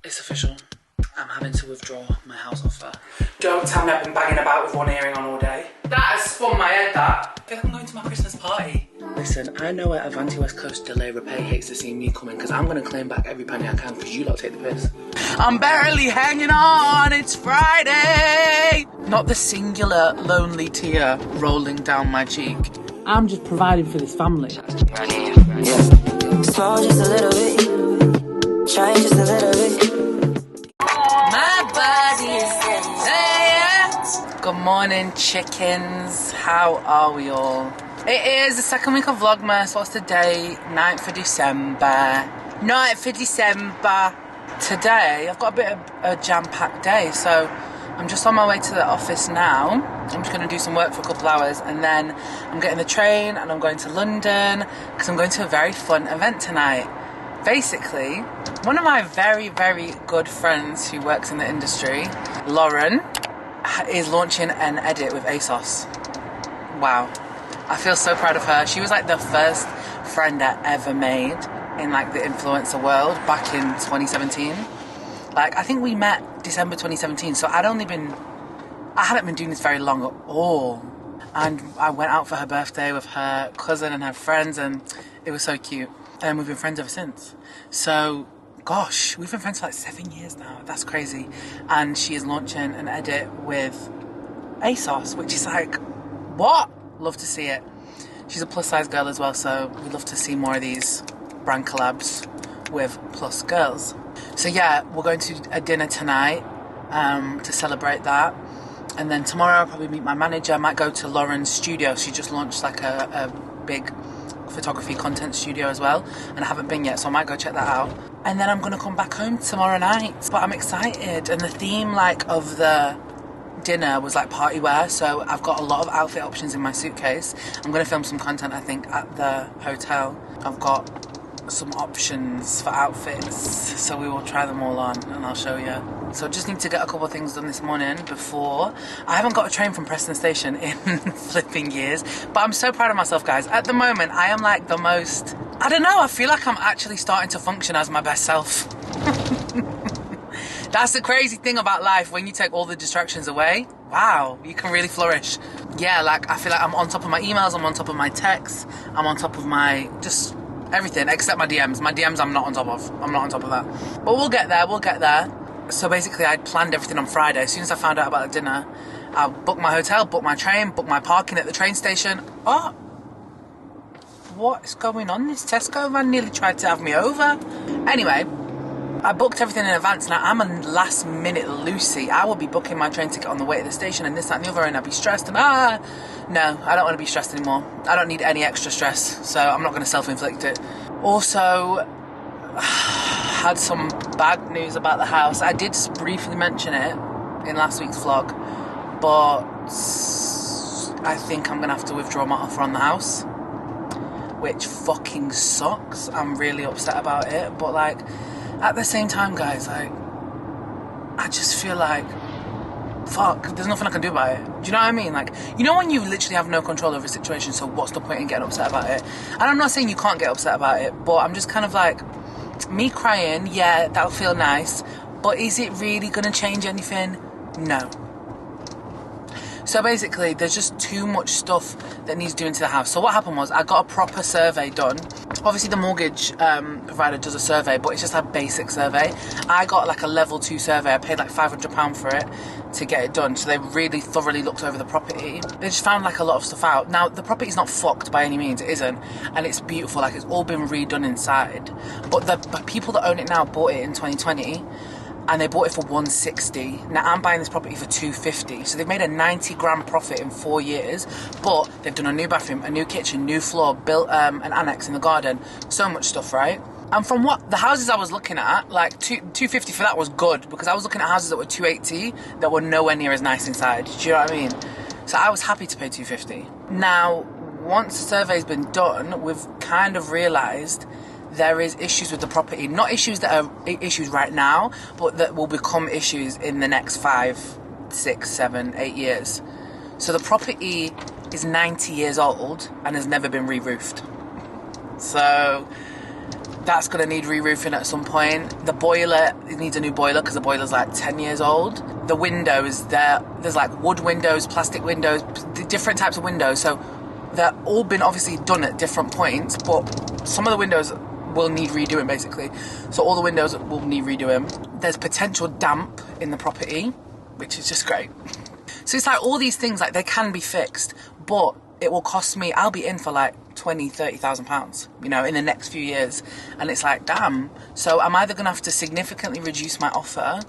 It's official. I'm having to withdraw my house offer. Don't tell me I've been banging about with one earring on all day. That has spun my head, that. I feel like I'm going to my Christmas party. Listen, I know at Avanti West Coast Delay Repay hates to see me coming because I'm going to claim back every penny I can because you lot take the piss. I'm barely hanging on, it's Friday. Not the singular lonely tear rolling down my cheek. I'm just providing for this family. Yeah. Small just a little bit. Try just a little bit. My body is tired. Good morning, chickens. How are we all? It is the second week of Vlogmas. What's the date? 9th of December. 9th of December. Today, I've got a bit of a jam-packed day, so I'm just on my way to the office now. I'm just going to do some work for a couple hours, and then I'm getting the train and I'm going to London because I'm going to a very fun event tonight. Basically, one of my very, very good friends who works in the industry, Lauren, is launching an edit with ASOS. Wow. I feel so proud of her. She was like the first friend I ever made in like the influencer world back in 2017. Like, I think we met December 2017, so I hadn't been doing this very long at all. And I went out for her birthday with her cousin and her friends, and it was so cute. And we've been friends ever since. So, gosh, we've been friends for like 7 years now. That's crazy. And she is launching an edit with ASOS, which is like, what? Love to see it. She's a plus size girl as well, so we'd love to see more of these brand collabs with plus girls. So yeah, we're going to a dinner tonight to celebrate that. And then tomorrow I'll probably meet my manager. I might go to Lauren's studio. She just launched like a big photography content studio as well, and I haven't been yet, so I might go check that out. And then I'm gonna come back home tomorrow night. But I'm excited, and the theme like of the dinner was like party wear, so I've got a lot of outfit options in my suitcase. I'm gonna film some content I think at the hotel. I've got some options for outfits, so we will try them all on and I'll show you. So just need to get a couple of things done this morning before. I haven't got a train from Preston Station in flipping years, but I'm so proud of myself, guys. At the moment I am like the most, I don't know, I feel like I'm actually starting to function as my best self. That's the crazy thing about life. When you take all the distractions away, wow, you can really flourish. Yeah, like I feel like I'm on top of my emails, I'm on top of my texts, I'm on top of my just everything except my DMs. My DMs I'm not on top of. I'm not on top of that. But we'll get there, we'll get there. So basically I planned everything on Friday. As soon as I found out about the dinner, I booked my hotel, booked my train, booked my parking at the train station. Oh, what's going on? This Tesco van nearly tried to have me over. Anyway, I booked everything in advance. Now I'm a last minute Lucy. I will be booking my train ticket on the way to the station and this, that and the other, and I'll be stressed and no, I don't want to be stressed anymore. I don't need any extra stress, so I'm not going to self-inflict it. Also, had some bad news about the house. I did briefly mention it in last week's vlog, but I think I'm going to have to withdraw my offer on the house, which fucking sucks. I'm really upset about it, but like, at the same time, guys, like, I just feel like, fuck, there's nothing I can do about it. Do you know what I mean? Like, you know when you literally have no control over a situation, so what's the point in getting upset about it? And I'm not saying you can't get upset about it, but I'm just kind of like, me crying, yeah, that'll feel nice, but is it really going to change anything? No. So basically, there's just too much stuff that needs doing to the house. So what happened was, I got a proper survey done. Obviously, the mortgage provider does a survey, but it's just a basic survey. I got like a level 2 survey. I paid like £500 for it to get it done. So they really thoroughly looked over the property. They just found like a lot of stuff out. Now, the property's not fucked by any means. It isn't. And it's beautiful. Like, it's all been redone inside. But the people that own it now bought it in 2020. And they bought it for 160. Now I'm buying this property for 250. So they've made a 90 grand profit in 4 years. But they've done a new bathroom, a new kitchen, new floor, built an annex in the garden. So much stuff, right? And from what the houses I was looking at, like 250 for that was good, because I was looking at houses that were 280 that were nowhere near as nice inside. Do you know what I mean? So I was happy to pay 250. Now, once the survey's been done, we've kind of realised there is issues with the property. Not issues that are issues right now, but that will become issues in the next 5, 6, 7, 8 years. So the property is 90 years old and has never been re-roofed. So That's going to need re-roofing at some point. The boiler, it needs a new boiler because the boiler's like 10 years old. The windows, there's like wood windows, plastic windows, different types of windows. So they're all been obviously done at different points, but some of the windows will need redoing basically. So all the windows will need redoing. There's potential damp in the property, which is just great. So it's like all these things, like they can be fixed, but it will cost me, I'll be in for like 20, 30,000 pounds, you know, in the next few years. And it's like, damn. So I'm either going to have to significantly reduce my offer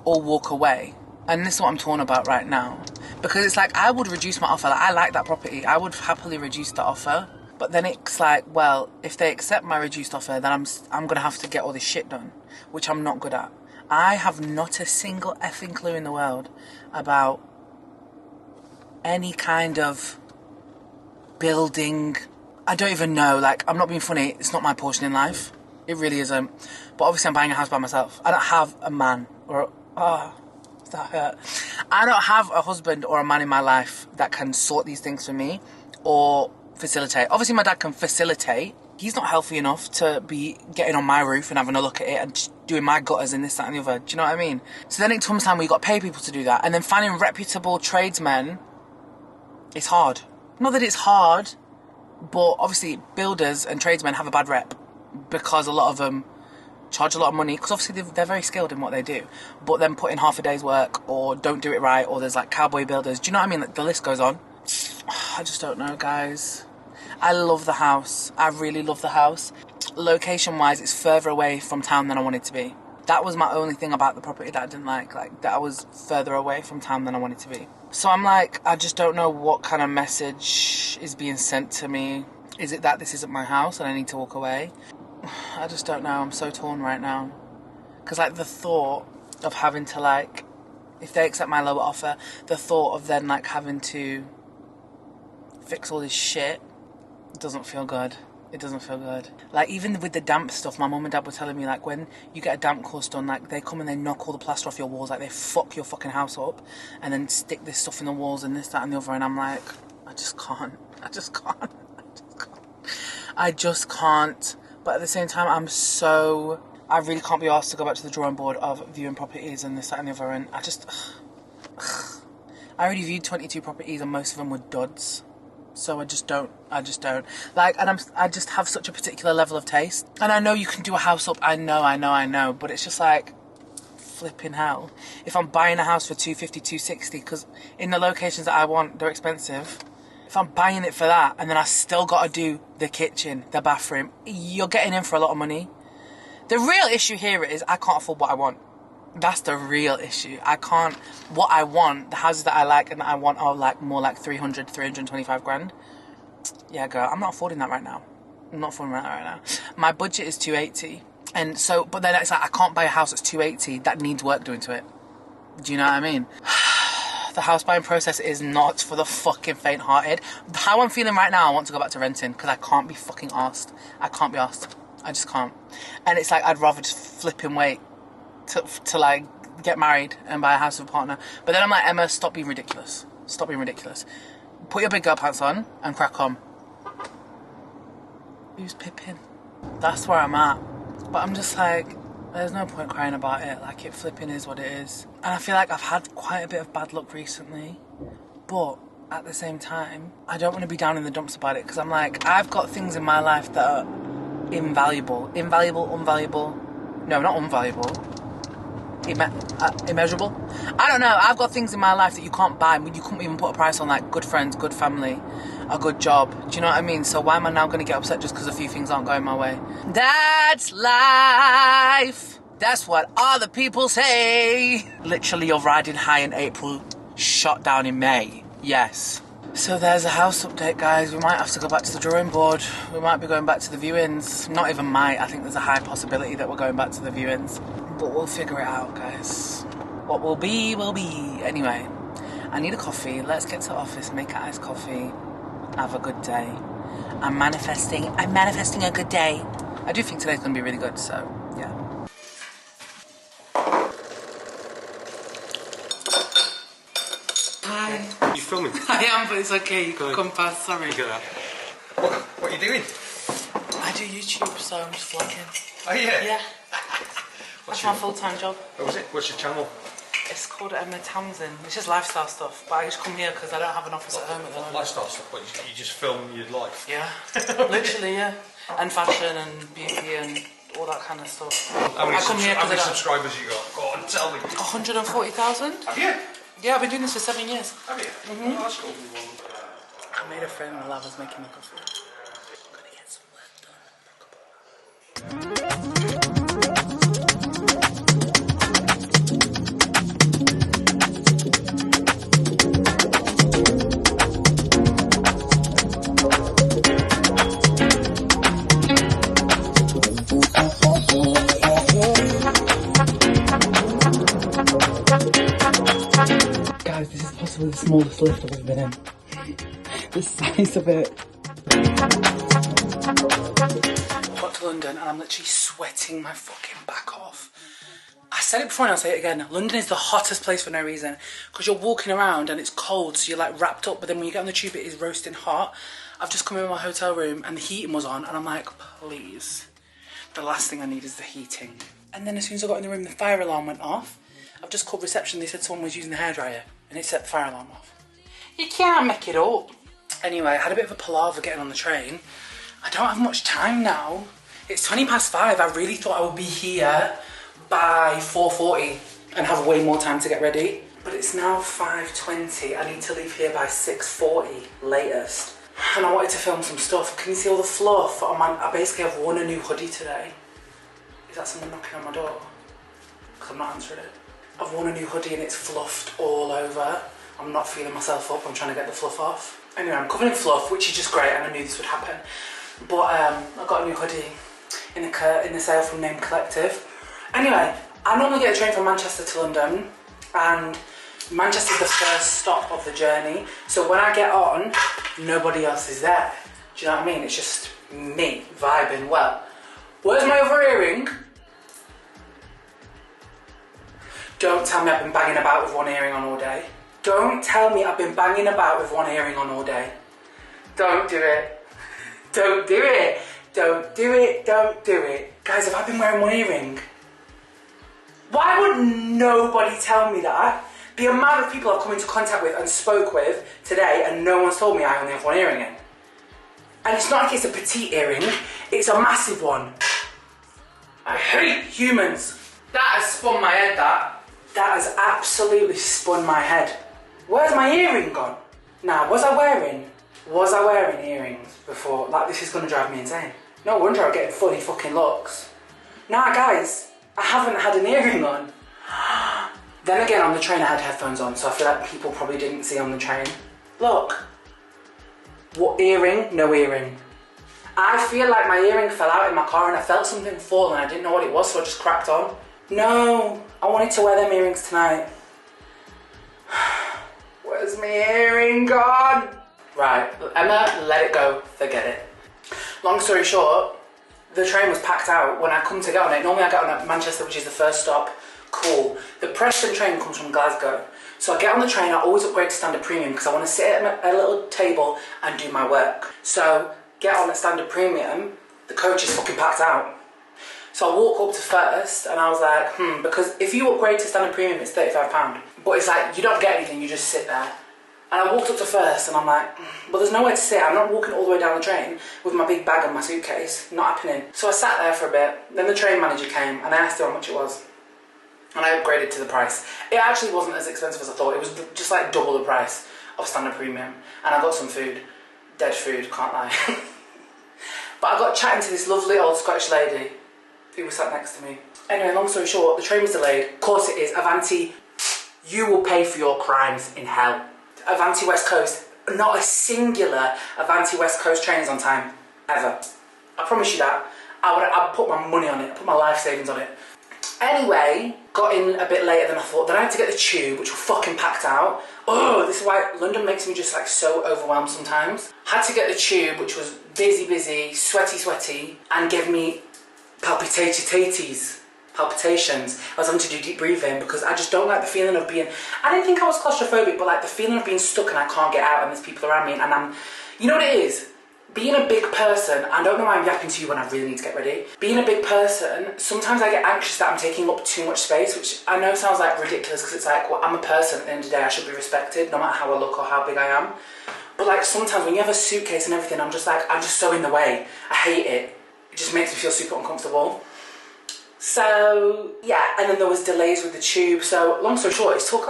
or walk away. And this is what I'm torn about right now. Because it's like, I would reduce my offer. Like, I like that property. I would happily reduce the offer. But then it's like, well, if they accept my reduced offer, then I'm going to have to get all this shit done, which I'm not good at. I have not a single effing clue in the world about any kind of building. I don't even know. Like, I'm not being funny. It's not my portion in life. It really isn't. But obviously I'm buying a house by myself. I don't have a man or that hurt. I don't have a husband or a man in my life that can sort these things for me or facilitate. Obviously my dad can facilitate. He's not healthy enough to be getting on my roof and having a look at it and doing my gutters and this, that and the other. Do you know what I mean? So then it comes time where you got to pay people to do that. And then finding reputable tradesmen, it's hard. Not that it's hard, but obviously builders and tradesmen have a bad rep because a lot of them charge a lot of money because obviously they're very skilled in what they do, but then put in half a day's work or don't do it right, or there's like cowboy builders. Do you know what I mean? Like, the list goes on. I just don't know, guys. I love the house. I really love the house. Location-wise, it's further away from town than I want it to be. That was my only thing about the property that I didn't like that I was further away from town than I wanted to be. So I'm like, I just don't know what kind of message is being sent to me. Is it that this isn't my house and I need to walk away? I just don't know. I'm so torn right now. Because, like, the thought of having to, like, if they accept my lower offer, the thought of then, like, having to fix all this shit doesn't feel good. It doesn't feel good. Like, even with the damp stuff, my mum and dad were telling me, like, when you get a damp course done, like, they come and they knock all the plaster off your walls, like, they fuck your fucking house up and then stick this stuff in the walls and this, that and the other, and I'm like, I just can't. But at the same time, I really can't be asked to go back to the drawing board of viewing properties and this, that and the other, and I already viewed 22 properties and most of them were duds. So I just don't. Like, and I just have such a particular level of taste. And I know you can do a house up, I know, but it's just like, flipping hell. If I'm buying a house for 250, 260, because in the locations that I want, they're expensive. If I'm buying it for that, and then I still got to do the kitchen, the bathroom, you're getting in for a lot of money. The real issue here is I can't afford what I want. That's the real issue. I can't, what I want, the houses that I like and that I want are like more like 300, 325 grand. Yeah, girl, I'm not affording that right now. My budget is 280. And so, but then it's like, I can't buy a house that's 280 that needs work doing to it. Do you know what I mean? The house buying process is not for the fucking faint-hearted. How I'm feeling right now, I want to go back to renting because I can't be fucking arsed. I can't be arsed. I just can't. And it's like, I'd rather just flipping wait to like get married and buy a house with a partner. But then I'm like, Emma, stop being ridiculous. Put your big girl pants on and crack on. Who's Pippin? That's where I'm at. But I'm just like, there's no point crying about it. Like, it flipping is what it is. And I feel like I've had quite a bit of bad luck recently. But at the same time, I don't want to be down in the dumps about it. Because I'm like, I've got things in my life that are invaluable. Unvaluable. No, not unvaluable. Immeasurable. I don't know. I've got things in my life that you can't buy. You couldn't even put a price on, like good friends, good family, a good job. Do you know what I mean? So why am I now going to get upset just because a few things aren't going my way? That's life. That's what other people say. Literally, you're riding high in April, shot down in May. Yes. So there's a house update, guys. We might have to go back to the drawing board. We might be going back to the viewings. Not even might. I think there's a high possibility that we're going back to the viewings. But we'll figure it out, guys. What will be, will be. Anyway, I need a coffee. Let's get to the office, make an iced coffee, have a good day. I'm manifesting a good day. I do think today's going to be really good, so, yeah. Hi. You filming? I am, but it's okay. You can come past, sorry. Look at that. What are you doing? I do YouTube, so I'm just vlogging. Oh yeah? Yeah. That's my full-time job. Oh, is it? What's your channel? It's called Emmatamsinhill. It's just lifestyle stuff, but I just come here because I don't have an office at home at the moment. Lifestyle stuff, but you just film your life? Yeah. Literally, yeah. And fashion and beauty and all that kind of stuff. How many subscribers you got? Go on, tell me. 140,000. Have you? Yeah, I've been doing this for 7 years. Have you? Mm-hmm. Oh, that's cool. I made a friend while I was making my coffee. I'm gonna get some work Guys, this is possibly the smallest lift I've ever been in. The size of it. Got to London and I'm literally sweating my fucking back off. I said it before and I'll say it again. London is the hottest place for no reason. Because you're walking around and it's cold, so you're like wrapped up, but then when you get on the tube it is roasting hot. I've just come in my hotel room and the heating was on and I'm like, please. The last thing I need is the heating. And then as soon as I got in the room, the fire alarm went off. I've just called reception, they said someone was using the hairdryer and it set the fire alarm off. You can't make it up. Anyway, I had a bit of a palaver getting on the train. I don't have much time now. It's 5:20. I really thought I would be here by 4:40 and have way more time to get ready. But it's now 5:20. I need to leave here by 6:40 latest. And I wanted to film some stuff. Can you see all the fluff? I basically have worn a new hoodie today. Is that someone knocking on my door? Because I'm not answering it. I've worn a new hoodie and it's fluffed all over. I'm not feeling myself up, I'm trying to get the fluff off. Anyway, I'm covered in fluff, which is just great, and I knew this would happen. But I got a new hoodie in the sale from Name Collective. Anyway, I normally get a train from Manchester to London, and Manchester's the first stop of the journey. So when I get on, nobody else is there. Do you know what I mean? It's just me vibing well. Where's my other earring? Don't tell me I've been banging about with one earring on all day. Don't tell me I've been banging about with one earring on all day. Don't do it. Don't do it. Don't do it. Don't do it. Guys, have I been wearing one earring? Why would nobody tell me that? The amount of people I've come into contact with and spoke with today and no one's told me I only have one earring in. And it's not like it's a petite earring, it's a massive one. I hate humans. That has spun my head, that has absolutely spun my head. Where's my earring gone? Now, was I wearing earrings before? Like, this is gonna drive me insane. No wonder I'm getting funny fucking looks. Nah, guys, I haven't had an earring on. Then again, on the train I had headphones on, so I feel like people probably didn't see on the train. Look. What earring? No earring. I feel like my earring fell out in my car and I felt something fall and I didn't know what it was, so I just cracked on. No, I wanted to wear them earrings tonight. Where's my earring gone? Right, Emma, let it go, forget it. Long story short, the train was packed out when I come to get on it. Normally I get on at Manchester, which is the first stop. Cool. The Preston train comes from Glasgow. So I get on the train, I always upgrade to standard premium because I want to sit at a little table and do my work. So, get on at standard premium, the coach is fucking packed out. So I walk up to first and I was like, because if you upgrade to standard premium it's £35. But it's like, you don't get anything, you just sit there. And I walked up to first and I'm like, but there's nowhere to sit. I'm not walking all the way down the train with my big bag and my suitcase. Not happening. So I sat there for a bit. Then the train manager came and I asked her how much it was. And I upgraded to the price. It actually wasn't as expensive as I thought. It was just like double the price of standard premium. And I got some food. Dead food, can't lie. But I got chatting to this lovely old Scottish lady who was sat next to me. Anyway, long story short, the train was delayed. Of course it is. Avanti, you will pay for your crimes in hell. Avanti West Coast, not a singular Avanti West Coast train is on time, ever. I promise you that. I'd put my money on it, put my life savings on it. Anyway, got in a bit later than I thought. Then I had to get the tube, which was fucking packed out. Oh, this is why London makes me just like so overwhelmed sometimes. Had to get the tube, which was busy, sweaty, and gave me palpitations. I was having to do deep breathing because I just don't like the feeling of being, I didn't think I was claustrophobic, but like the feeling of being stuck and I can't get out and there's people around me and I'm, you know what it is? being a big person, I don't know why I'm yapping to you when I really need to get ready. Being a big person, sometimes I get anxious that I'm taking up too much space, which I know sounds like ridiculous because it's like, well, I'm a person at the end of the day, I should be respected no matter how I look or how big I am. But like sometimes when you have a suitcase and everything, I'm just so in the way. I hate it. It just makes me feel super uncomfortable. So yeah, and then there was delays with the tube. So long story short, it took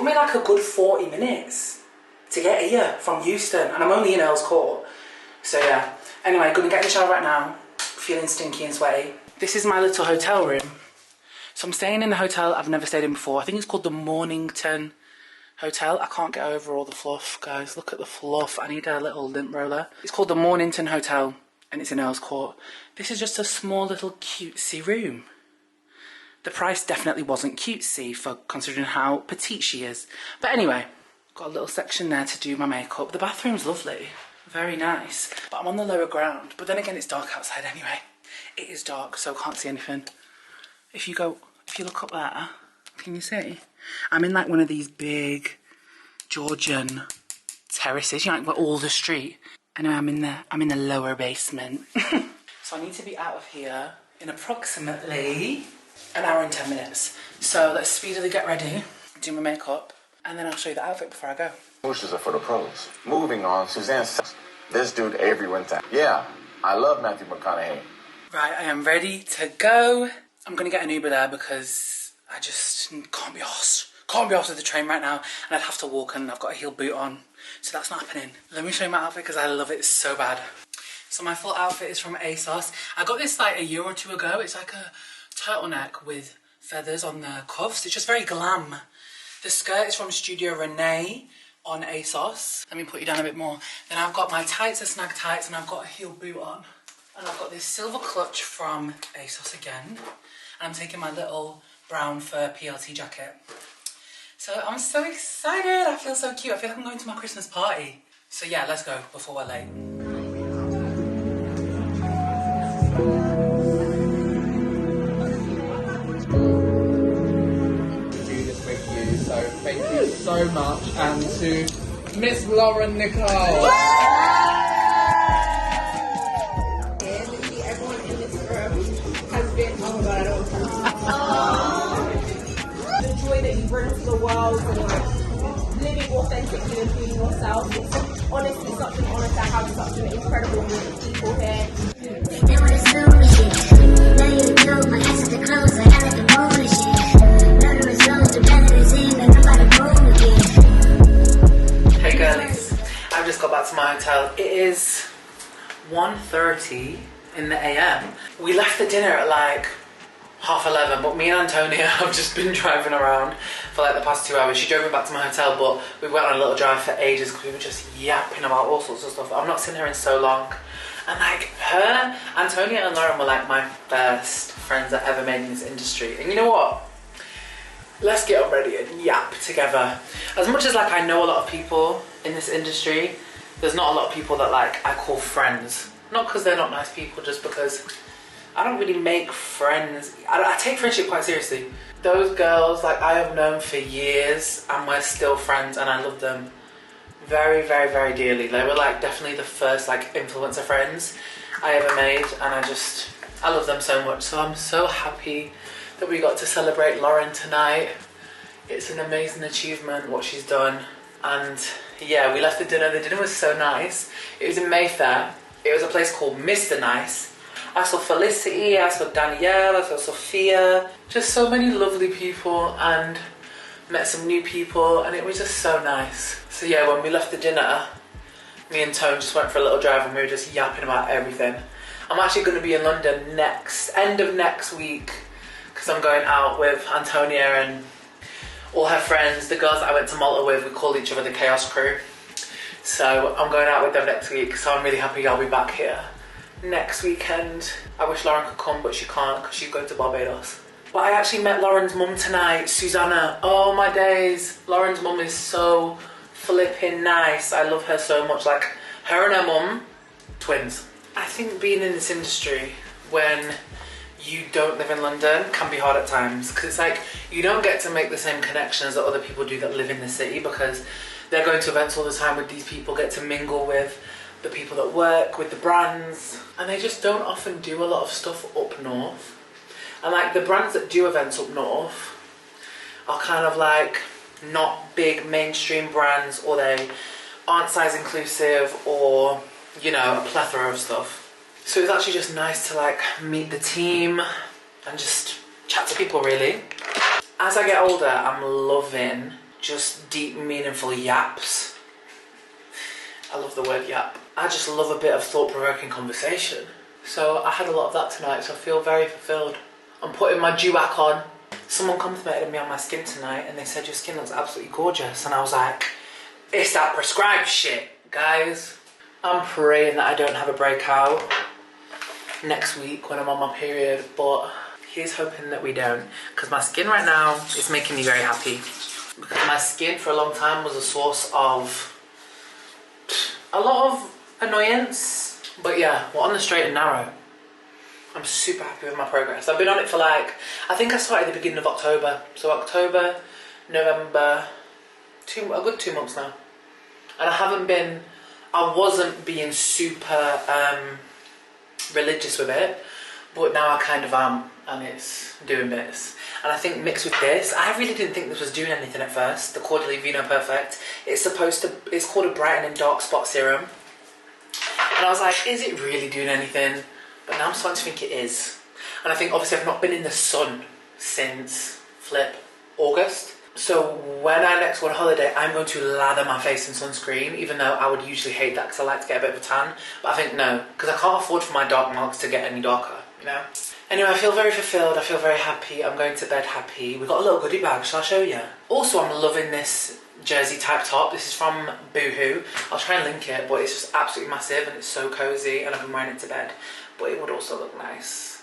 me like a good 40 minutes to get here from Euston, and I'm only in Earl's Court. So yeah, anyway, gonna get in the shower right now, feeling stinky and sweaty. This is my little hotel room. So I'm staying in a hotel I've never stayed in before. I think it's called the Mornington Hotel. I can't get over all the fluff, guys. Look at the fluff. I need a little lint roller. It's called the Mornington Hotel, and it's in Earl's Court. This is just a small little cutesy room. The price definitely wasn't cutesy for considering how petite she is. But anyway, got a little section there to do my makeup. The bathroom's lovely, very nice. But I'm on the lower ground. But then again, it's dark outside anyway. It is dark, so I can't see anything. If you look up there, can you see? I'm in like one of these big Georgian terraces, you know, like where all the street. Anyway, I'm in the lower basement. So I need to be out of here in approximately an hour and 10 minutes. So let's speedily get ready, do my makeup, and then I'll show you the outfit before I go. Bushes are for the pros. Moving on, Suzanne says, this dude Avery Winter. Yeah, I love Matthew McConaughey. Right, I am ready to go. I'm gonna get an Uber there because I just can't be arsed. Can't be arsed with the train right now, and I'd have to walk, and I've got a heel boot on, so that's not happening. Let me show you my outfit because I love it so bad. So my full outfit is from ASOS. I got this like a year or two ago. It's like a turtleneck with feathers on the cuffs. It's just very glam. The skirt is from Studio Renee on ASOS. Let me put you down a bit more. Then I've got my tights, the snag tights, and I've got a heel boot on. And I've got this silver clutch from ASOS again. And I'm taking my little brown fur PLT jacket. So I'm so excited. I feel so cute. I feel like I'm going to my Christmas party. So yeah, let's go before we're late. So thank you so much, and to Miss Lauren Nicole. Everyone in this room has been, oh my god, I don't the joy that you bring to the world and like living authentically and being yourself. It's honestly such an honour to have such an incredible group of people here. They wanna sue me shit. Now you know my ass is the clothes. I got like a moon and shit. Murderous souls, the better is in, and I'm about to boom again. Hey girlies, I've just got back to my hotel. It is 1:30 in the AM. We left the dinner at like 11:30, but me and Antonia have just been driving around for like the past 2 hours. She drove me back to my hotel, but we went on a little drive for ages because we were just yapping about all sorts of stuff. I've not seen her in so long. And like her, Antonia and Lauren were like my best friends I've ever made in this industry. And you know what? Let's get up ready and yap together. As much as like I know a lot of people in this industry, there's not a lot of people that like I call friends. Not because they're not nice people, just because I don't really make friends. I take friendship quite seriously. Those girls like I have known for years and we're still friends, and I love them very, very, very dearly. They were like definitely the first like influencer friends I ever made, and I love them so much. So I'm so happy that we got to celebrate Lauren tonight. It's an amazing achievement what she's done. And yeah, we left the dinner. The dinner was so nice. It was in Mayfair. It was a place called Mr. Nice. I saw Felicity, I saw Danielle, I saw Sophia. Just so many lovely people, and met some new people, and it was just so nice. So yeah, when we left the dinner, me and Tone just went for a little drive and we were just yapping about everything. I'm actually going to be in London end of next week, because I'm going out with Antonia and all her friends, the girls that I went to Malta with. We call each other the Chaos Crew. So I'm going out with them next week, so I'm really happy I'll be back here next weekend. I wish Lauren could come, but she can't because she's going to Barbados. But I actually met Lauren's mum tonight, Susanna. Oh my days. Lauren's mum is so flipping nice. I love her so much. Like, her and her mum, twins. I think being in this industry when you don't live in London can be hard at times, because it's like you don't get to make the same connections that other people do that live in the city, because they're going to events all the time with these people, get to mingle with the people that work with the brands, and they just don't often do a lot of stuff up north. And like the brands that do events up north are kind of like not big mainstream brands, or they aren't size inclusive, or you know, a plethora of stuff. So it's actually just nice to like meet the team and just chat to people really. As I get older, I'm loving just deep, meaningful yaps. I love the word yap. I just love a bit of thought-provoking conversation. So I had a lot of that tonight, so I feel very fulfilled. I'm putting my dewac on. Someone complimented me on my skin tonight and they said your skin looks absolutely gorgeous. And I was like, it's that prescribed shit, guys. I'm praying that I don't have a breakout next week when I'm on my period, but here's hoping that we don't, because my skin right now is making me very happy. Because my skin for a long time was a source of a lot of annoyance. But yeah, we're on the straight and narrow. I'm super happy with my progress. I've been on it for like, I think I started at the beginning of October. So October, November, a good 2 months now. And I wasn't being super religious with it, but now I kind of am, and it's doing bits. And I think mixed with this, I really didn't think this was doing anything at first, the Cordially Vino Perfect. It's called a brightening dark spot serum. And I was like, is it really doing anything? But now I'm starting to think it is. And I think obviously I've not been in the sun since August. So when I next go on holiday, I'm going to lather my face in sunscreen, even though I would usually hate that because I like to get a bit of a tan. But I think no, because I can't afford for my dark marks to get any darker, you know? Anyway, I feel very fulfilled, I feel very happy, I'm going to bed happy. We've got a little goodie bag, shall I show you? Also, I'm loving this jersey type top. This is from Boohoo. I'll try and link it, but it's just absolutely massive and it's so cozy, and I've been wearing it to bed. But it would also look nice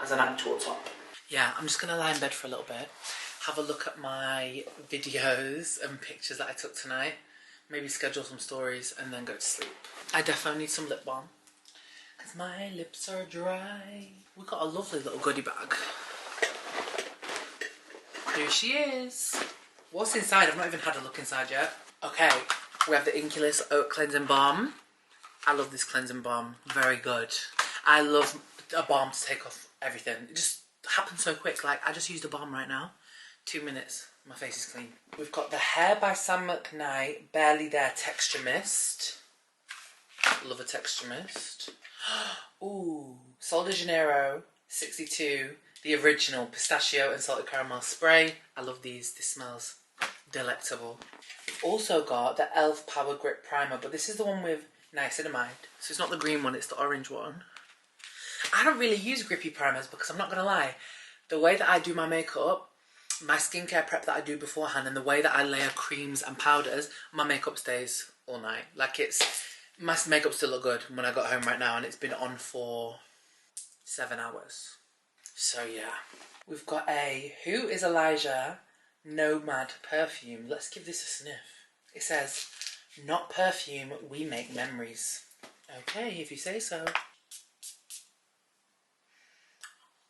as an actual top. Yeah, I'm just gonna lie in bed for a little bit, have a look at my videos and pictures that I took tonight, maybe schedule some stories and then go to sleep. I definitely need some lip balm because my lips are dry. We got a lovely little goodie bag. Here she is. What's inside? I've not even had a look inside yet. Okay, we have the Inculus Oat Cleansing Balm. I love this cleansing balm, very good. I love a balm to take off everything. It just happens so quick. Like, I just used a balm right now. 2 minutes, my face is clean. We've got the Hair by Sam McKnight Barely There Texture Mist. Love a texture mist. Ooh, Sol de Janeiro 62, the original pistachio and salted caramel spray. I love these. This smells delectable. We've also got the e.l.f. Power Grip Primer, but this is the one with niacinamide. So it's not the green one, it's the orange one. I don't really use grippy primers because I'm not gonna lie, the way that I do my makeup, my skincare prep that I do beforehand, and the way that I layer creams and powders, my makeup stays all night. Like, my makeup still look good when I got home right now, and it's been on for 7 hours. So yeah, we've got a Who is Elijah Nomad perfume. Let's give this a sniff. It says, not perfume, we make memories. Okay, if you say so.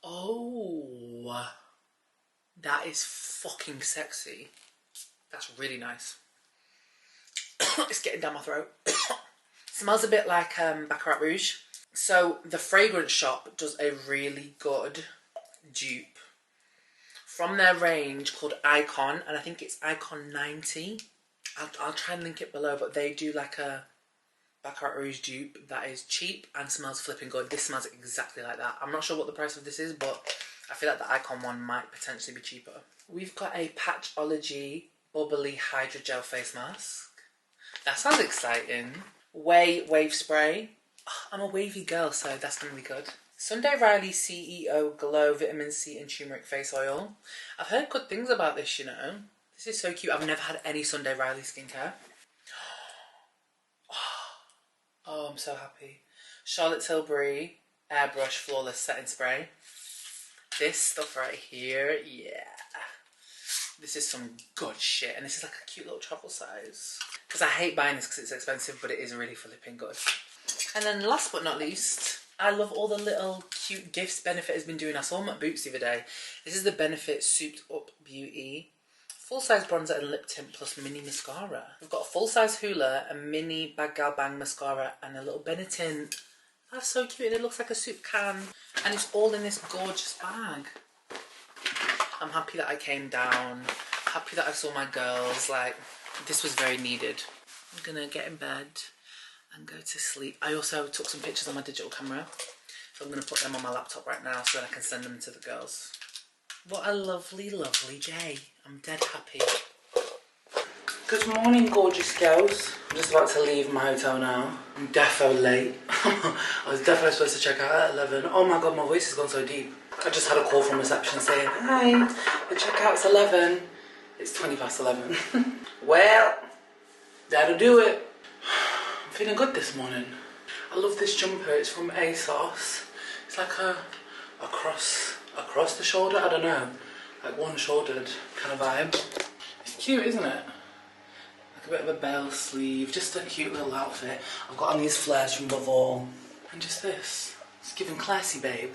Oh, that is fucking sexy. That's really nice. It's getting down my throat. Smells a bit like Baccarat Rouge. So the fragrance shop does a really good dupe from their range called Icon, and I think it's Icon 90. I'll try and link it below, but they do like a Baccarat Rouge dupe that is cheap and smells flipping good. This smells exactly like that. I'm not sure what the price of this is, but I feel like the Icon one might potentially be cheaper. We've got a Patchology Bubbly Hydrogel Face Mask. That sounds exciting. Wave Spray. Oh, I'm a wavy girl, so that's going to be good. Sunday Riley CEO Glow Vitamin C and Turmeric Face Oil. I've heard good things about this, you know. This is so cute. I've never had any Sunday Riley skincare. Oh, I'm so happy. Charlotte Tilbury Airbrush Flawless Setting Spray. This stuff right here, yeah. This is some good shit. And this is like a cute little travel size. Because I hate buying this because it's expensive, but it is really flipping good. And then last but not least, I love all the little cute gifts Benefit has been doing. I saw them at Boots the other day. This is the Benefit Souped Up Beauty full-size bronzer and lip tint plus mini mascara. We've got a full-size Hoola, a mini Bad Gal Bang mascara, and a little Benetint. That's so cute, and it looks like a soup can. And it's all in this gorgeous bag. I'm happy that I came down. Happy that I saw my girls. Like, this was very needed. I'm gonna get in bed and go to sleep. I also took some pictures on my digital camera. So I'm gonna put them on my laptop right now so that I can send them to the girls. What a lovely, lovely day. I'm dead happy. Good morning, gorgeous girls. I'm just about to leave my hotel now. I'm defo late. I was definitely supposed to check out at 11. Oh my god, my voice has gone so deep. I just had a call from reception saying, hi, the checkout's 11. It's 20 past 11. Well, that'll do it. I'm feeling good this morning. I love this jumper. It's from ASOS. It's like a across the shoulder, I don't know, like one-shouldered kind of vibe. It's cute, isn't it? Like a bit of a bell sleeve, just a cute little outfit. I've got on these flares from Laval, and just this. It's giving classy, babe.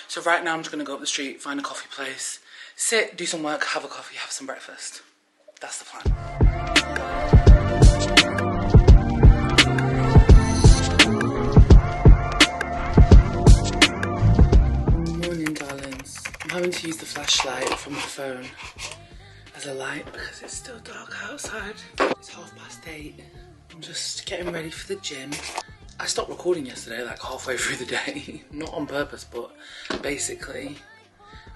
So right now I'm just gonna go up the street, find a coffee place, sit, do some work, have a coffee, have some breakfast. That's the plan. I'm having to use the flashlight from my phone as a light because it's still dark outside. It's 8:30. I'm just getting ready for the gym. I stopped recording yesterday, like halfway through the day. Not on purpose, but basically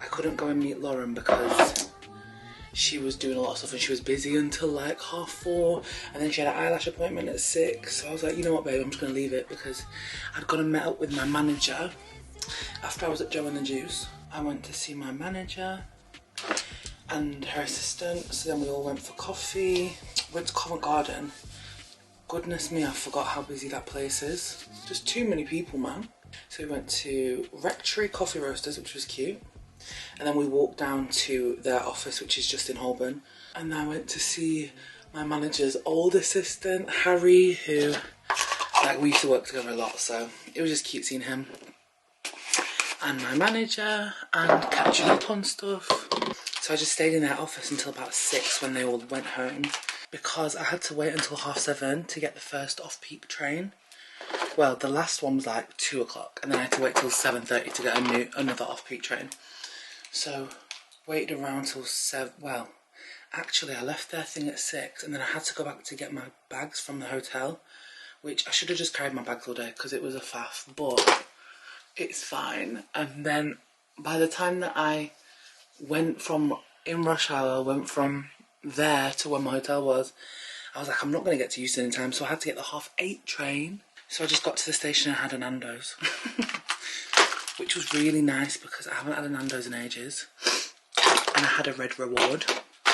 I couldn't go and meet Lauren because she was doing a lot of stuff and she was busy until like 4:30, and then she had an eyelash appointment at 6. So I was like, you know what, babe, I'm just gonna leave it because I'd gone and met up with my manager after I was at Joe and the Juice. I went to see my manager and her assistant, so then we all went for coffee, went to Covent Garden. Goodness me, I forgot how busy that place is. Just too many people, man. So we went to Rectory Coffee Roasters, which was cute. And then we walked down to their office, which is just in Holborn. And I went to see my manager's old assistant, Harry, who, like, we used to work together a lot, so it was just cute seeing him. And my manager, and catching up on stuff. So I just stayed in their office until about 6 when they all went home, because I had to wait until 7:30 to get the first off-peak train. Well, the last one was like 2 o'clock, and then I had to wait till 7:30 to get another off-peak train. So waited around till 7. Well, actually I left their thing at 6, and then I had to go back to get my bags from the hotel, which I should have just carried my bags all day because it was a faff, but it's fine. And then by the time that I went from, in rush hour, went from there to where my hotel was, I was like, I'm not going to get to Euston in time, so I had to get the 8:30 train. So I just got to the station and had a Nando's, which was really nice because I haven't had a Nando's in ages. And I had a red reward,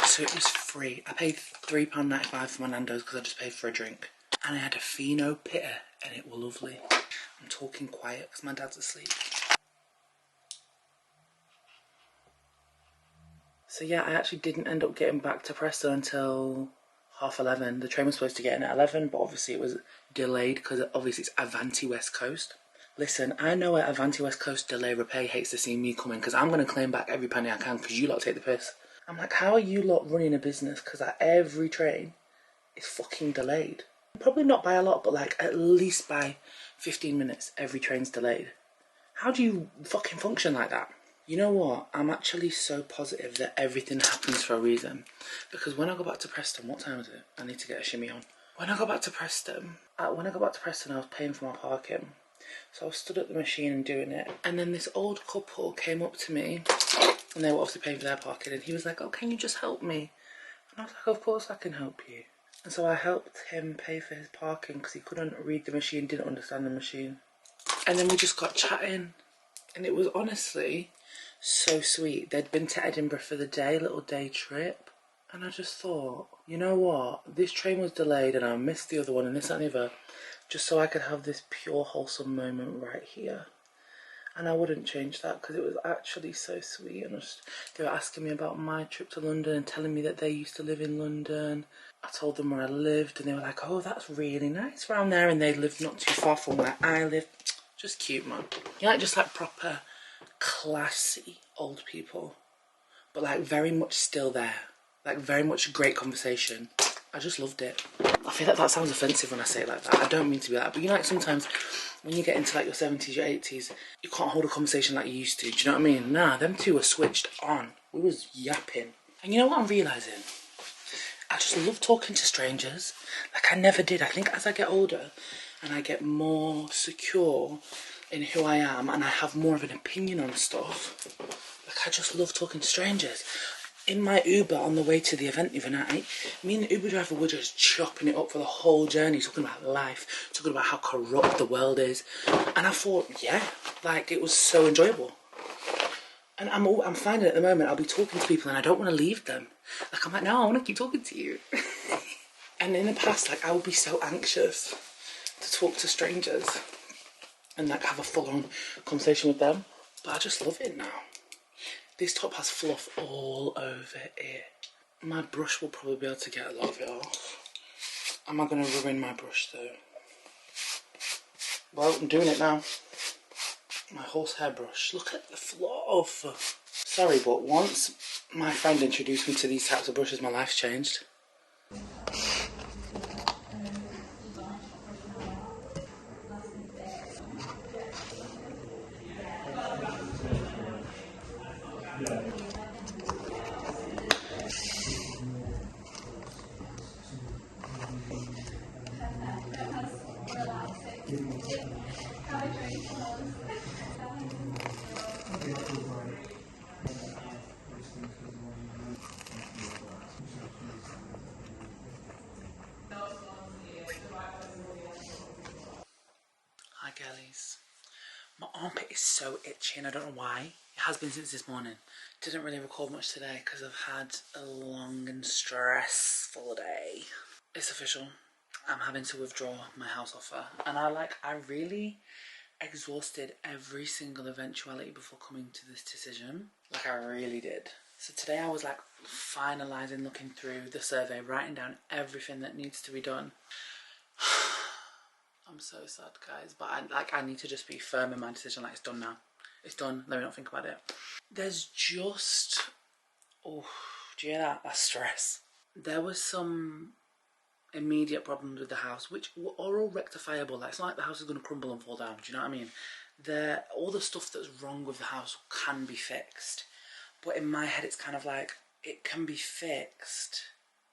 so it was free. I paid £3.95 for my Nando's because I just paid for a drink. And I had a Fino Pitta, and it was lovely. I'm talking quiet because my dad's asleep. So yeah, I actually didn't end up getting back to Preston until 11:30. The train was supposed to get in at 11, but obviously it was delayed because obviously it's Avanti West Coast. Listen, I know at Avanti West Coast Delay Repay hates to see me coming because I'm going to claim back every penny I can because you lot take the piss. I'm like, how are you lot running a business? Because at every train is fucking delayed. Probably not by a lot, but like at least by 15 minutes every train's delayed. How do you fucking function like that? You know what? I'm actually so positive that everything happens for a reason. Because when I go back to Preston, what time is it? I need to get a shimmy on. When I got back to Preston, I was paying for my parking. So I was stood at the machine and doing it. And then this old couple came up to me, and they were obviously paying for their parking, and he was like, oh, can you just help me? And I was like, of course I can help you. And so I helped him pay for his parking because he couldn't read the machine, didn't understand the machine. And then we just got chatting. And it was honestly so sweet. They'd been to Edinburgh for the day, little day trip. And I just thought, you know what? This train was delayed and I missed the other one and this and the other. Just so I could have this pure wholesome moment right here. And I wouldn't change that because it was actually so sweet. And they were asking me about my trip to London and telling me that they used to live in London. I told them where I lived and they were like, oh, that's really nice around there. And they lived not too far from where I live. Just cute, man. You know, like just like proper classy old people. But like very much still there. Like, very much great conversation. I just loved it. I feel like that sounds offensive when I say it like that. I don't mean to be like that. But you know, like sometimes when you get into like your 70s, your 80s, you can't hold a conversation like you used to. Do you know what I mean? Nah, them two were switched on. We was yapping. And you know what I'm realising? I just love talking to strangers. Like I never did. I think as I get older and I get more secure in who I am and I have more of an opinion on stuff, like I just love talking to strangers. In my Uber on the way to the event the other night, me and the Uber driver were just chopping it up for the whole journey, talking about life, talking about how corrupt the world is. And I thought, yeah, like it was so enjoyable. And I'm finding at the moment, I'll be talking to people and I don't want to leave them. Like I'm like, no, I want to keep talking to you. And in the past, like I would be so anxious to talk to strangers and like have a full-on conversation with them. But I just love it now. This top has fluff all over it. My brush will probably be able to get a lot of it off. Am I going to ruin my brush though? Well, I'm doing it now. My horsehair brush. Look at the fluff. Sorry, but once my friend introduced me to these types of brushes, my life's changed. Hi girlies. My armpit is so itchy and I don't know why. It has been since this morning. Didn't really record much today because I've had a long and stressful day. It's official. I'm having to withdraw my house offer. And I really exhausted every single eventuality before coming to this decision. Like I really did. So today I was like finalising, looking through the survey, writing down everything that needs to be done. I'm so sad, guys, but I need to just be firm in my decision. Like, it's done now. It's done. Let me not think about it. There's just... Oh, do you hear that? That's stress. There was some immediate problems with the house, which are all rectifiable. Like, it's not like the house is going to crumble and fall down. Do you know what I mean? All the stuff that's wrong with the house can be fixed. But in my head, it's kind of like, it can be fixed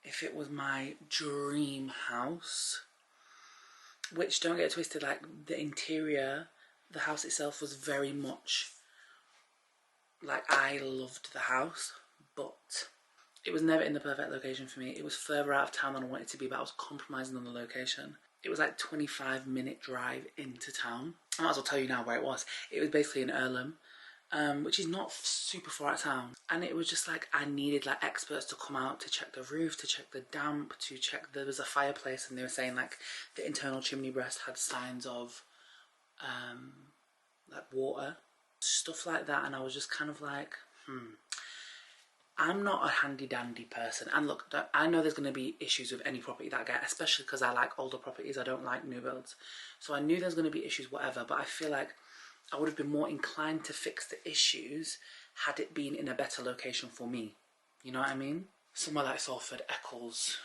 if it was my dream house. Which, don't get twisted, like the interior, the house itself was very much like I loved the house, but it was never in the perfect location for me. It was further out of town than I wanted it to be, but I was compromising on the location. It was like 25-minute drive into town. I might as well tell you now where it was. It was basically in Earlham, which is not super far out of town. And it was just like I needed like experts to come out to check the roof, to check the damp, to check there was a fireplace, and they were saying like the internal chimney breast had signs of like water, stuff like that. And I was just kind of like, I'm not a handy dandy person. And look, I know there's going to be issues with any property that I get, especially because I like older properties. I don't like new builds. So I knew there's going to be issues, whatever, but I feel like I would have been more inclined to fix the issues had it been in a better location for me. You know what I mean? Somewhere like Salford, Eccles,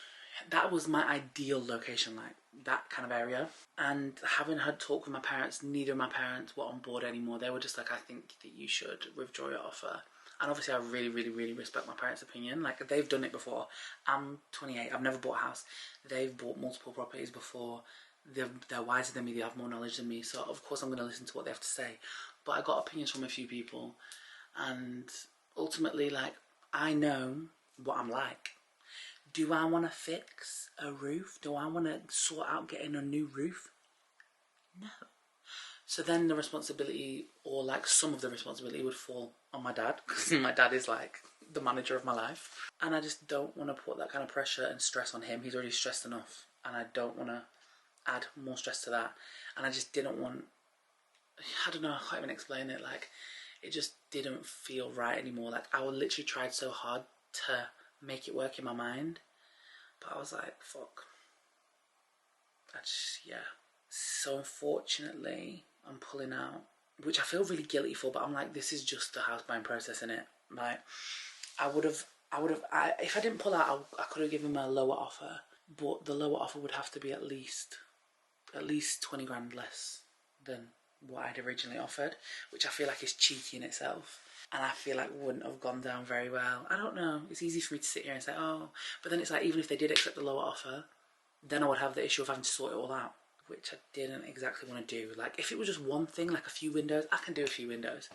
that was my ideal location, like that kind of area. And having had talk with my parents, neither of my parents were on board anymore. They were just like, I think that you should withdraw your offer. And obviously I really, really, really respect my parents' opinion. Like, they've done it before. I'm 28, I've never bought a house. They've bought multiple properties before. They're wiser than me, they have more knowledge than me, so of course I'm going to listen to what they have to say. But I got opinions from a few people, and ultimately, like, I know what I'm like. Do I want to fix a roof? Do I want to sort out getting a new roof? No. So then the responsibility, or like some of the responsibility, would fall on my dad, because my dad is like the manager of my life. And I just don't want to put that kind of pressure and stress on him. He's already stressed enough, and I don't want to add more stress to that. And I just didn't want, I don't know, I can't even explain it, like it just didn't feel right anymore. Like I literally tried so hard to make it work in my mind, but I was like, fuck, yeah. So unfortunately I'm pulling out, which I feel really guilty for, but I'm like, this is just the house buying process, innit? Like I if I didn't pull out, I could have given him a lower offer, but the lower offer would have to be at least 20 grand less than what I'd originally offered, which I feel like is cheeky in itself, and I feel like wouldn't have gone down very well. I don't know, it's easy for me to sit here and say, oh, but then it's like, even if they did accept the lower offer, then I would have the issue of having to sort it all out, which I didn't exactly want to do. Like, if it was just one thing, like a few windows, I can do a few windows,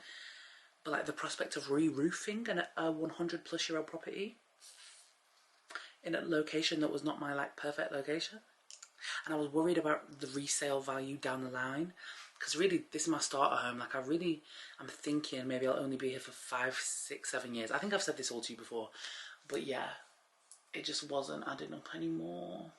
but like the prospect of re-roofing a 100 plus year old property in a location that was not my like perfect location, and I was worried about the resale value down the line, because really this is my starter home. Like, I'm thinking maybe I'll only be here for 5, 6, 7 years. I think I've said this all to you before, but yeah, it just wasn't adding up anymore.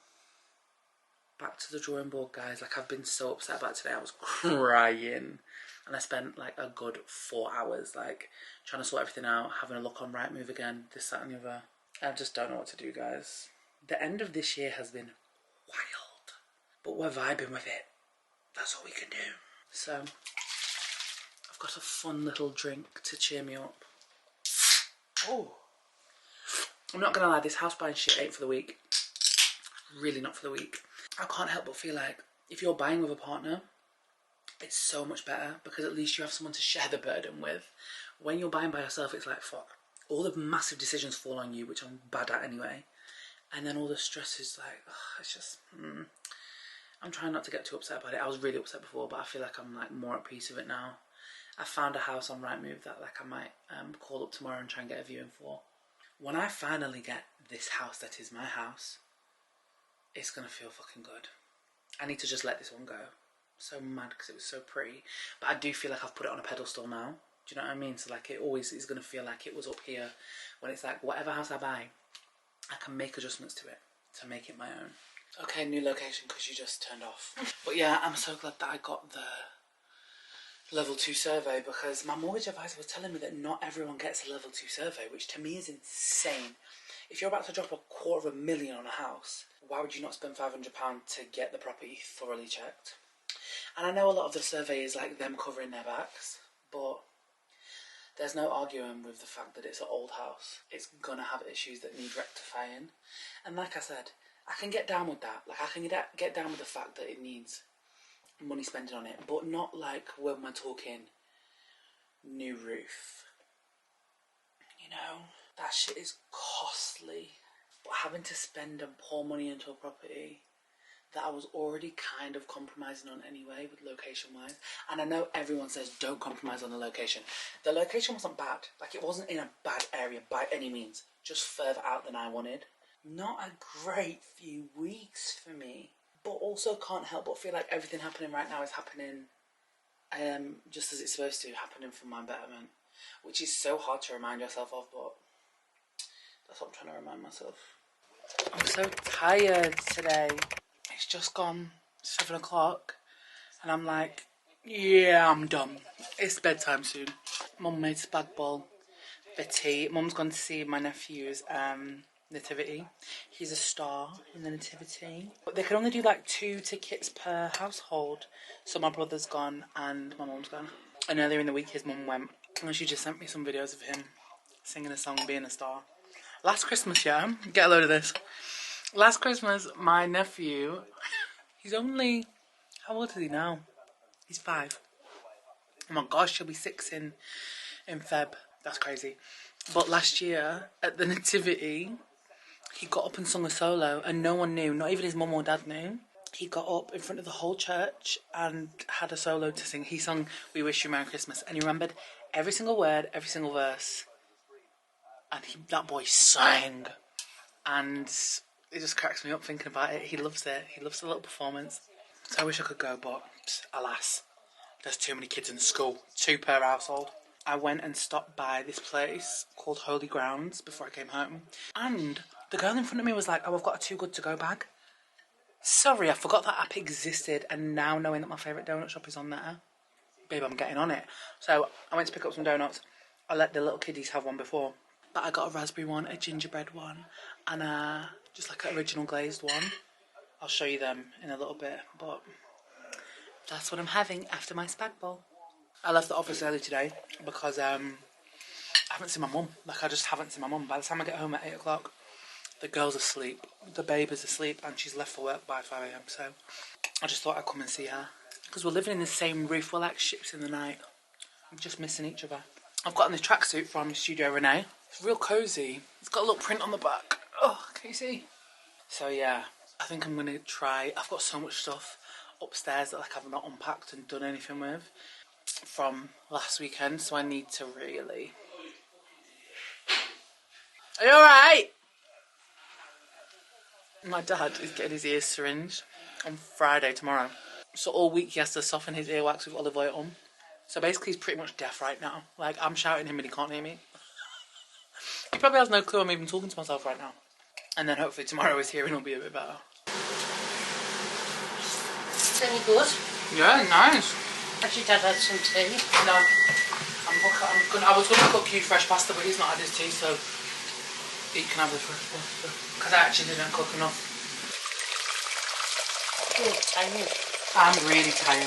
Back to the drawing board, guys. Like, I've been so upset about today. I was crying, and I spent like a good 4 hours like trying to sort everything out, having a look on Rightmove again, this, that and the other. I just don't know what to do, guys. The end of this year has been wild, but we're vibing with it. That's all we can do. So I've got a fun little drink to cheer me up. Oh, I'm not gonna lie, this house buying shit ain't for the weak. Really not for the weak. I can't help but feel like if you're buying with a partner, it's so much better, because at least you have someone to share the burden with. When you're buying by yourself, it's like, fuck, all the massive decisions fall on you, which I'm bad at anyway, and then all the stress is like, it's just I'm trying not to get too upset about it. I was really upset before, but I feel like I'm like more at peace with it now. I found a house on Rightmove that like I might call up tomorrow and try and get a viewing for. When I finally get this house that is my house, it's gonna feel fucking good. I need to just let this one go. So mad because it was so pretty, but I do feel like I've put it on a pedestal now. Do you know what I mean? So like, it always is gonna feel like it was up here, when it's like whatever house I buy, I can make adjustments to it to make it my own. Okay, new location because you just turned off. But yeah, I'm so glad that I got the level 2 survey, because my mortgage advisor was telling me that not everyone gets a level 2 survey, which to me is insane. If you're about to drop $250,000 on a house, why would you not spend £500 to get the property thoroughly checked? And I know a lot of the survey is like them covering their backs, but there's no arguing with the fact that it's an old house. It's gonna have issues that need rectifying. And like I said, I can get down with that. Like, I can get down with the fact that it needs money spending on it, but not like when we're talking new roof. You know, that shit is costly. But having to spend and pour money into a property that I was already kind of compromising on anyway, with location-wise. And I know everyone says don't compromise on the location. The location wasn't bad. Like, it wasn't in a bad area by any means. Just further out than I wanted. Not a great few weeks for me. But also can't help but feel like everything happening right now is happening just as it's supposed to, happening for my betterment. Which is so hard to remind yourself of, but that's what I'm trying to remind myself. I'm so tired today. It's just gone 7 o'clock and I'm like, yeah, I'm done. It's bedtime soon. Mum made spag bol for tea. Mum's gone to see my nephew's nativity. He's a star in the nativity. But they can only do like 2 tickets per household. So my brother's gone and my mum's gone. And earlier in the week his mum went and she just sent me some videos of him singing a song, being a star. Last Christmas, yeah, get a load of this. Last Christmas, my nephew, he's only, how old is he now? He's 5. Oh my gosh, he'll be 6 in Feb. That's crazy. But last year, at the nativity, he got up and sung a solo and no one knew, not even his mum or dad knew. He got up in front of the whole church and had a solo to sing. He sung We Wish You Merry Christmas and he remembered every single word, every single verse. And that boy sang. And it just cracks me up thinking about it. He loves it. He loves the little performance. So I wish I could go, but alas, there's too many kids in the school. 2 per household. I went and stopped by this place called Holy Grounds before I came home. And the girl in front of me was like, oh, I've got a Too Good To Go bag. Sorry, I forgot that app existed. And now knowing that my favourite donut shop is on there, babe, I'm getting on it. So I went to pick up some donuts. I let the little kiddies have one before. But I got a raspberry one, a gingerbread one, and just like an original glazed one. I'll show you them in a little bit, but that's what I'm having after my spag bol. I left the office early today because I've haven't seen my mum. Like, I just haven't seen my mum. By the time I get home at 8 o'clock, the girl's asleep, the babe is asleep, and she's left for work by 5 AM. So I just thought I'd come and see her. Because we're living in the same roof, we're like ships in the night. We're just missing each other. I've gotten this tracksuit from Studio Renee. It's real cosy. It's got a little print on the back. Oh, can you see? So yeah, I think I'm gonna try. I've got so much stuff upstairs that like I've not unpacked and done anything with from last weekend, so I need to really... Are you alright? My dad is getting his ears syringed on Friday tomorrow. So all week he has to soften his earwax with olive oil on. So basically he's pretty much deaf right now. Like, I'm shouting him and he can't hear me. He probably has no clue I'm even talking to myself right now. And then hopefully tomorrow his hearing will be a bit better. Is any good? Yeah, nice. Has your dad had some tea? No. I was going to cook you fresh pasta, but he's not had his tea, so he can have the fresh pasta. Because I actually didn't cook enough. You're tired. I'm really tired.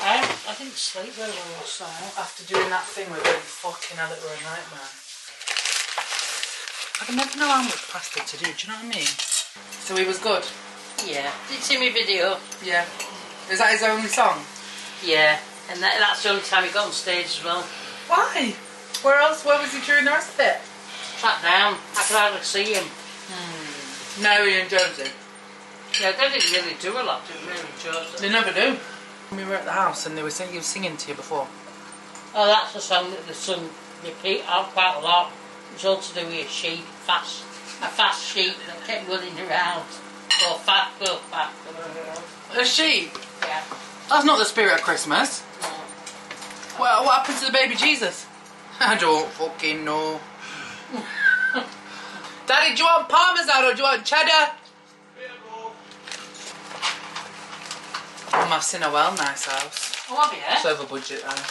I didn't sleep very well last night. After doing that thing with him, fucking hell, it were a nightmare. I never know how much pasta to do, you know what I mean? So he was good? Yeah. Did you see my video? Yeah. Is that his only song? Yeah. And that's the only time he got on stage as well. Why? Where else? Where was he during the rest of it? Sat down. I could hardly see him. Mary and Jonesy. Yeah, they didn't really do a lot, did Mary and Jonesy? They never do. We were at the house and they were singing to you before. Oh, that's the song that the son repeat out quite a lot. It was all to do with a sheep, a fast sheep that kept running around. Go fast, go fast. A sheep? Yeah. That's not the spirit of Christmas. No. Well, what happened to the baby Jesus? I don't fucking know. Daddy, do you want parmesan or do you want cheddar? I've seen a well nice house. Oh, have you? It's over budget though.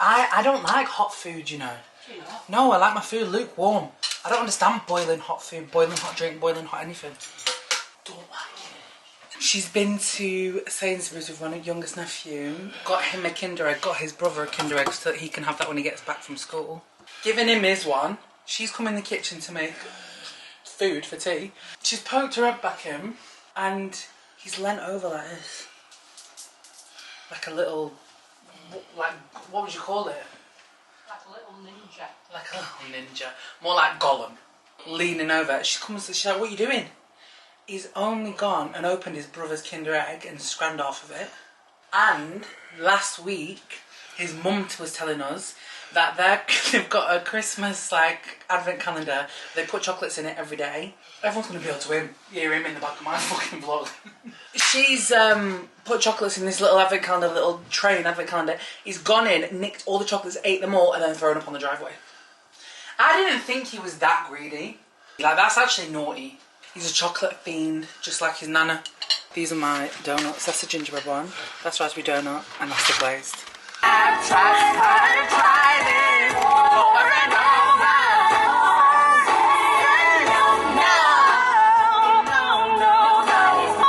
I don't like hot food, you know. Do you not? No, I like my food lukewarm. I don't understand boiling hot food, boiling hot drink, boiling hot anything. Don't like it. She's been to Sainsbury's with my youngest nephew, got him a Kinder Egg, got his brother a Kinder Egg so that he can have that when he gets back from school. Giving him his one. She's come in the kitchen to make food for tea. She's poked her head back in and he's leant over like this. Like a little, like, what would you call it? Like a little ninja. Like a little ninja. More like Gollum. Leaning over. She comes, she's like, what are you doing? He's only gone and opened his brother's Kinder Egg and scrammed off of it. And last week, his mum was telling us that they've got a Christmas like advent calendar. They put chocolates in it every day. Everyone's going to be able to hear him in the back of my fucking vlog. She's put chocolates in this little advent calendar, little tray advent calendar. He's gone in, nicked all the chocolates, ate them all, and then thrown up on the driveway. I didn't think he was that greedy. Like, that's actually naughty. He's a chocolate fiend, just like his nana. These are my donuts. That's the gingerbread one. That's raspberry donut, and that's the glazed. I've tried it over and over.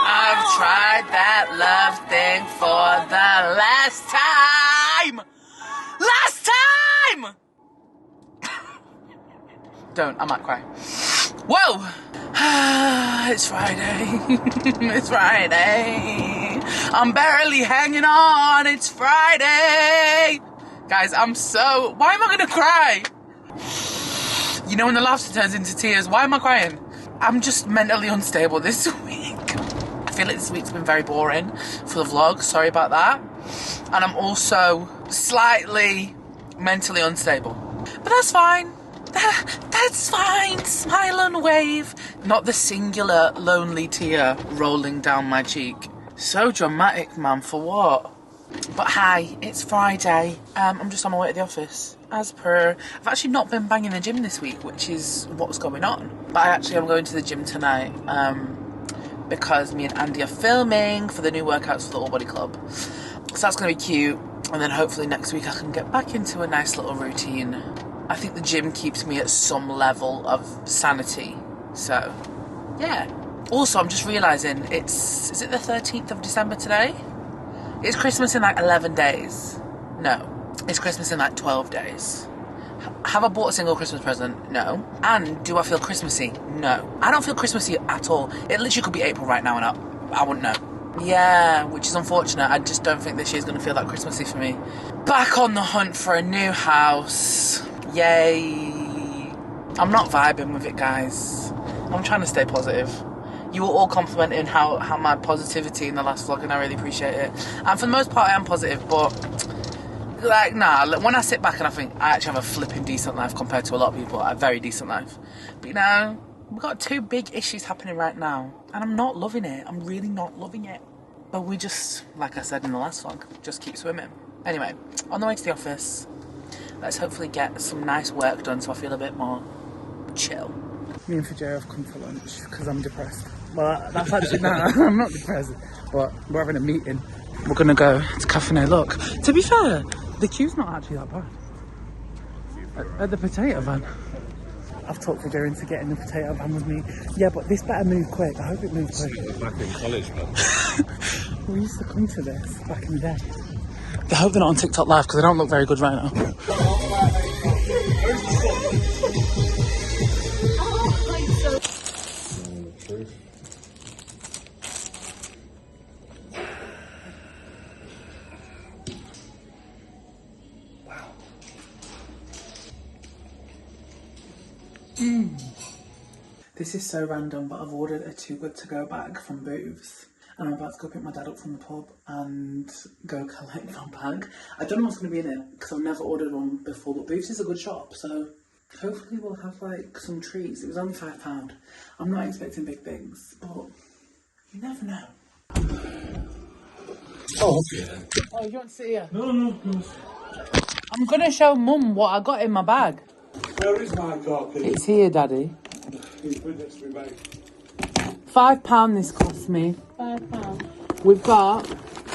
I've tried that love thing for the last time. Don't, I might cry. Whoa! It's Friday. It's Friday. I'm barely hanging on. It's Friday. Guys, why am I gonna cry? You know when the laughter turns into tears, why am I crying? I'm just mentally unstable this week. I feel like this week's been very boring for the vlog. Sorry about that. And I'm also slightly mentally unstable. But that's fine. That's fine. Smile and wave. Not the singular lonely tear rolling down my cheek. So dramatic, man, for what? But hi, it's Friday. I'm just on my way to the office. As per, I've actually not been banging the gym this week, which is what's going on. But I actually am going to the gym tonight because me and Andy are filming for the new workouts for the All Body Club. So that's going to be cute. And then hopefully next week I can get back into a nice little routine. I think the gym keeps me at some level of sanity. So, yeah. Also, I'm just realising is it the 13th of December today? It's Christmas in like 11 days. No, it's Christmas in like 12 days. Have I bought a single Christmas present? No. And do I feel Christmassy? No. I don't feel Christmassy at all. It literally could be April right now and I wouldn't know. Yeah, which is unfortunate. I just don't think this year's going to feel that Christmassy for me. Back on the hunt for a new house. Yay. I'm not vibing with it, guys. I'm trying to stay positive. You were all complimenting how my positivity in the last vlog, and I really appreciate it. And for the most part, I am positive, but like, nah, when I sit back and I think I actually have a flipping decent life compared to a lot of people, a very decent life. But you know, we've got two big issues happening right now, and I'm not loving it. I'm really not loving it. But we just, like I said in the last vlog, just keep swimming. Anyway, on the way to the office, let's hopefully get some nice work done so I feel a bit more chill. Me and Fajay have come for lunch because I'm depressed. Well, that's actually, no, I'm not depressed, but we're having a meeting. We're going to go to Cafe No Look. To be fair, the queue's not actually that bad. At the potato van. I've talked Fajay into getting the potato van with me. Yeah, but this better move quick. I hope it moves quick. Back in college, man. We used to come to this back in the day. I hope they're not on TikTok live because they don't look very good right now. This is so random, but I've ordered a Too Good To Go bag from Booths, and I'm about to go pick my dad up from the pub and go collect my bag. I don't know what's going to be in it because I've never ordered one before, but Booths is a good shop, so hopefully we'll have like some treats. It was only £5. I'm not expecting big things, but you never know. Oh, yeah. Oh, you want to see here? No, please. I'm going to show Mum what I got in my bag. Where is my car, please? It's here, Daddy. £5 this cost me. £5. We've got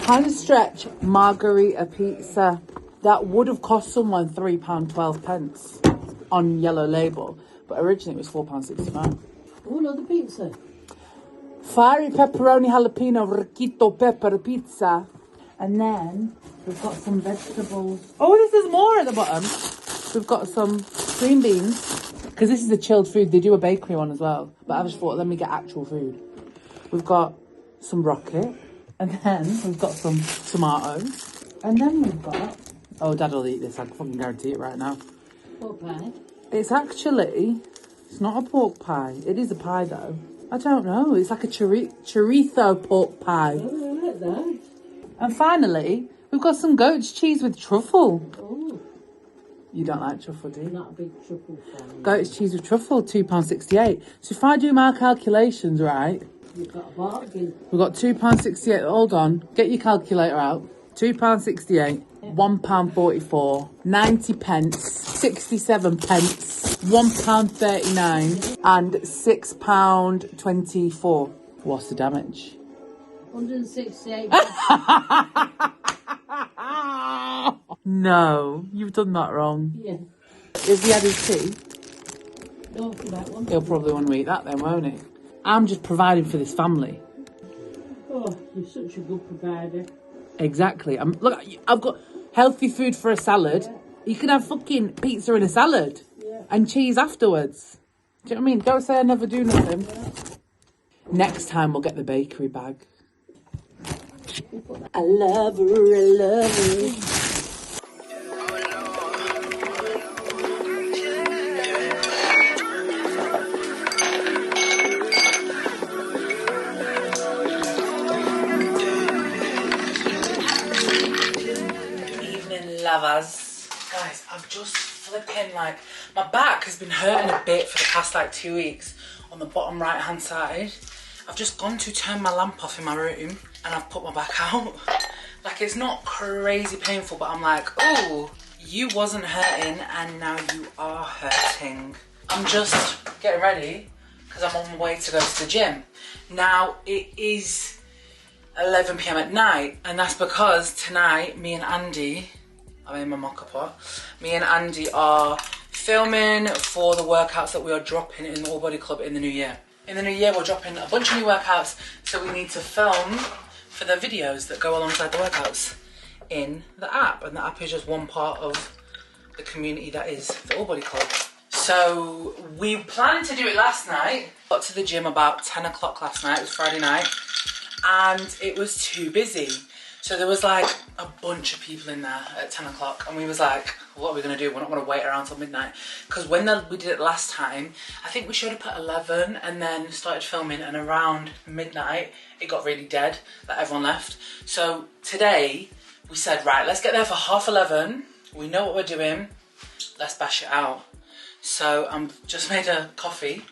hand stretch margarita pizza. That would have cost someone £3.12 on yellow label, but originally it was £4.65. Oh, another pizza. Fiery pepperoni jalapeno riquito pepper pizza. And then we've got some vegetables. Oh, this is more at the bottom. We've got some green beans. Because this is a chilled food. They do a bakery one as well. But I just thought, let me get actual food. We've got some rocket. And then we've got some tomatoes. And then we've got... Oh, Dad will eat this. I can fucking guarantee it right now. Pork pie. It's actually... It's not a pork pie. It is a pie, though. I don't know. It's like a chorizo pork pie. Oh, I like that. And finally, we've got some goat's cheese with truffle. Oh. You don't like truffle, do you? Not a big truffle fan. Goat's cheese with truffle, £2.68. So if I do my calculations right... You've got a bargain. We've got £2.68. Hold on. Get your calculator out. £2.68. £1.44. 90 pence. 67 pence. £1.39. And £6.24. What's the damage? 168. No, you've done that wrong. Yeah. If he had his tea, No, for that one. he'll probably want to eat that then, won't he? I'm just providing for this family. Oh, you're such a good provider. Exactly. Look, I've got healthy food for a salad. Yeah. You can have fucking pizza in a salad. Yeah. And cheese afterwards. Do you know what I mean? Don't say I never do nothing. Yeah. Next time we'll get the bakery bag. I love her, I love her. Lovers. Guys, I'm just flipping, like, my back has been hurting a bit for the past like 2 weeks on the bottom right hand side. I've just gone to turn my lamp off in my room and I've put my back out. Like, it's not crazy painful, but I'm like, oh, you wasn't hurting and now you are hurting. I'm just getting ready because I'm on my way to go to the gym. Now it is 11 PM at night, and that's because tonight me and Andy, I'm in my mocha pot. Me and Andy are filming for the workouts that we are dropping in the Allbody Club in the new year. In the new year, we're dropping a bunch of new workouts, so we need to film for the videos that go alongside the workouts in the app. And the app is just one part of the community that is the Allbody Club. So we planned to do it last night. Got to the gym about 10 o'clock last night. It was Friday night. And it was too busy. So there was like a bunch of people in there at 10 o'clock. And we was like, what are we going to do? We're not going to wait around till midnight. Because when we did it last time, I think we showed up at 11 and then started filming. And around midnight, it got really dead that everyone left. So today, we said, right, let's get there for 11:30. We know what we're doing. Let's bash it out. So I've just made a coffee.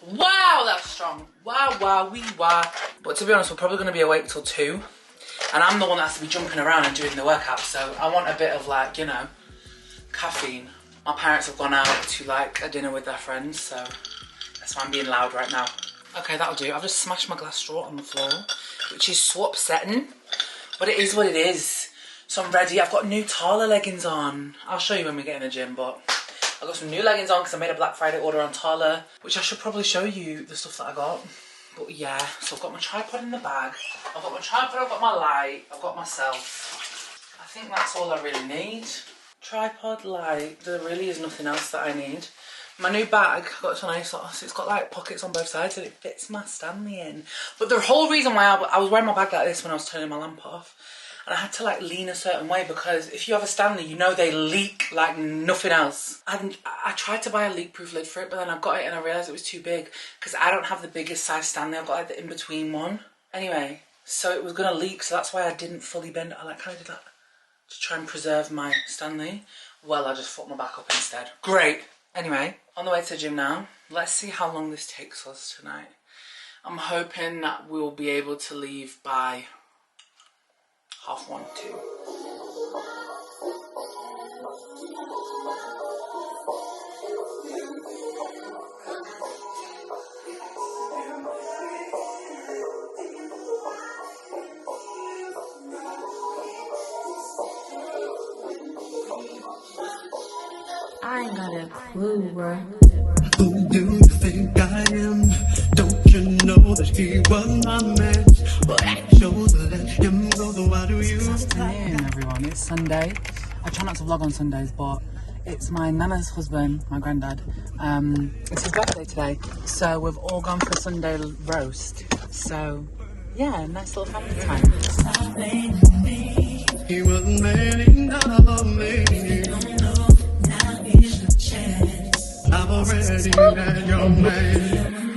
Wow, that's strong. Wow, wow, wee, wow. But to be honest, we're probably going to be awake till 2. And I'm the one that has to be jumping around and doing the workout. So I want a bit of like, you know, caffeine. My parents have gone out to like a dinner with their friends. So that's why I'm being loud right now. Okay, that'll do. I've just smashed my glass straw on the floor, which is so upsetting. But it is what it is. So I'm ready. I've got new Tala leggings on. I'll show you when we get in the gym, but I've got some new leggings on because I made a Black Friday order on Tala, which I should probably show you the stuff that I got. But yeah, so I've got my tripod in the bag. I've got my tripod, I've got my light, I've got myself. I think that's all I really need. Tripod, light, there really is nothing else that I need. My new bag, I got this on ASOS, it's got like pockets on both sides and it fits my Stanley in. But the whole reason why I was wearing my bag like this when I was turning my lamp off, and I had to like lean a certain way because if you have a Stanley, you know they leak like nothing else. And I tried to buy a leak-proof lid for it, but then I got it and I realised it was too big because I don't have the biggest size Stanley. I've got like the in-between one. Anyway, so it was going to leak, so that's why I didn't fully bend it. I like kind of did that to try and preserve my Stanley. Well, I just fucked my back up instead. Great. Anyway, on the way to the gym now. Let's see how long this takes us tonight. I'm hoping that we'll be able to leave by 1:30, 2. I ain't got a clue, bro. Who do you think I am? Don't you know that he was my man? But I chose to let him go, so why do you? Good afternoon, everyone. It's Sunday. I try not to vlog on Sundays, but it's my nana's husband, my granddad. It's his birthday today, so we've all gone for Sunday roast. So, yeah, nice little family time. He was made of me. I've already had your man.